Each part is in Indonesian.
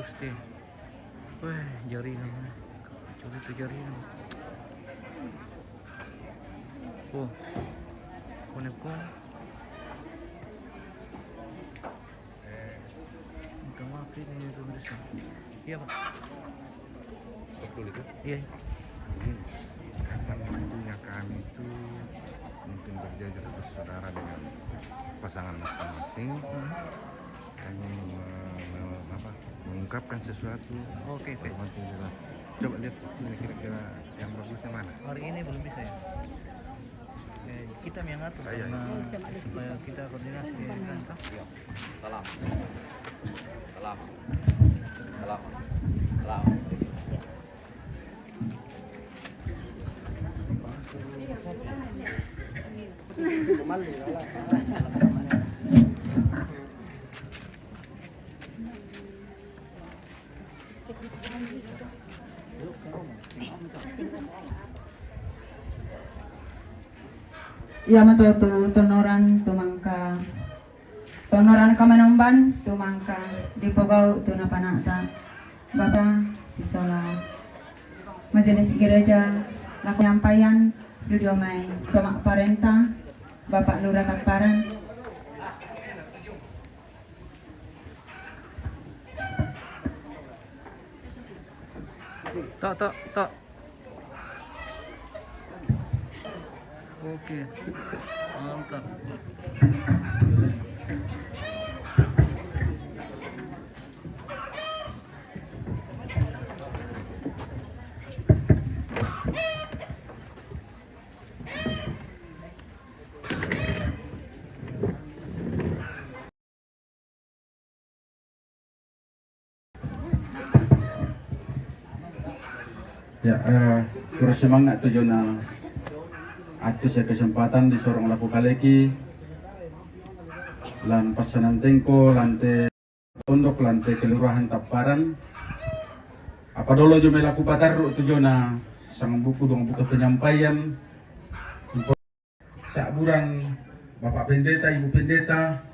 Gusti. Wah, jaringan. Coba itu jaringan. Oh. Konek ko. Minta maaf ini pemirsa. Iya, Pak. Stop dulu itu. Iya. Ini kapan waktunya kami itu mungkin berjajar bersaudara dengan pasangan masing-masing. Kami mengungkapkan sesuatu. Oke. Coba lihat ini kira-kira yang bagusnya mana. Hari ini belum bisa ya. Kita yang ngatur Iya. karena supaya kita koordinasi kan. Salam. Salam. Salam. Salam. Ya matotu tonoran tumangka tonoran kamenomban tumangka dipogau tunapanata Bapak Sisola Majelis Gereja laku nyampaian Dudomai Tomak Parenta Bapak Lurah Tamparan. Tok. Oke. Mantap. Ya, terus semangat tujuan atus ya kesempatan di sorong laku kaleki lan pasanan tengko lante pondok lante kelurahan Tamparan apa dulu jome laku pataruk tujuan sang buku dong buku penyampaian saburan Bapak Pendeta, Ibu Pendeta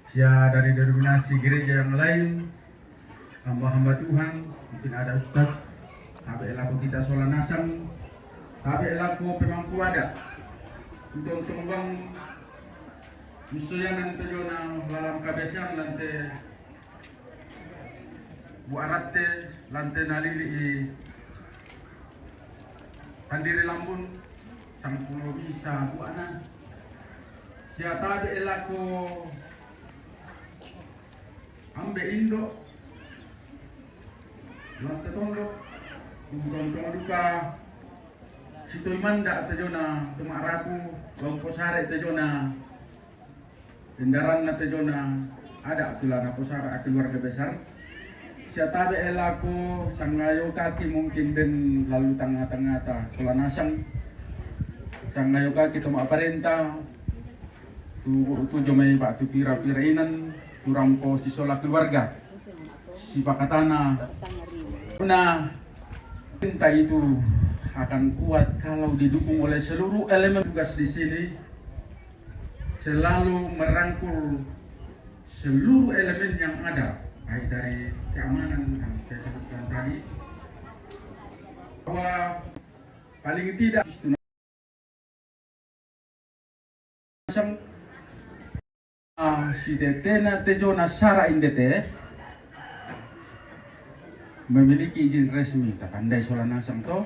sia dari denominasi gereja yang lain hamba-hamba Tuhan mungkin ada Ustadz tapi laku kita Solanasang tapi laku pemangku ada untuk bang musuhnya nanti jona dalam kabesan nanti buarate lantai nalili pandiri lambun sang pulau bisa buana siapa ada laku ambe indo lantai tondok Bukan duka situ manda tejona tumaraku lompo sare tejona kendaraan na tejona ada kilana posara keluarga besar siatabe elaku sangayo kaki mungkin den lalu tengah-tengah ta kulanasang sangayo kaki tuma aparenta tu jomai pak tu pira-pira inan tu rampo sisola keluarga si pakatana nah cinta itu akan kuat kalau didukung oleh seluruh elemen tugas di sini selalu merangkul seluruh elemen yang ada baik dari keamanan yang saya sebutkan tadi bahwa paling tidak si detena tejona sara indete memiliki izin resmi takandai Solanasang to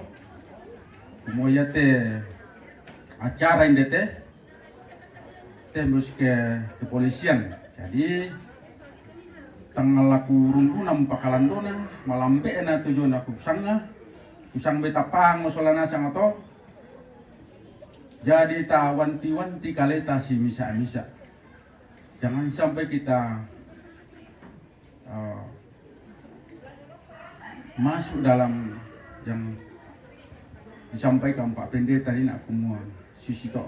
moya te acara indete tembus ke kepolisian jadi tanggal laku rumpunam pakalan dona malambe na tujuan aku kusang beta pang Solanasang to jadi ta wanti-wanti kaleta si misa-misa jangan sampai kita masuk dalam yang disampaikan Pak Pendeta ini nak kumuan sisi tok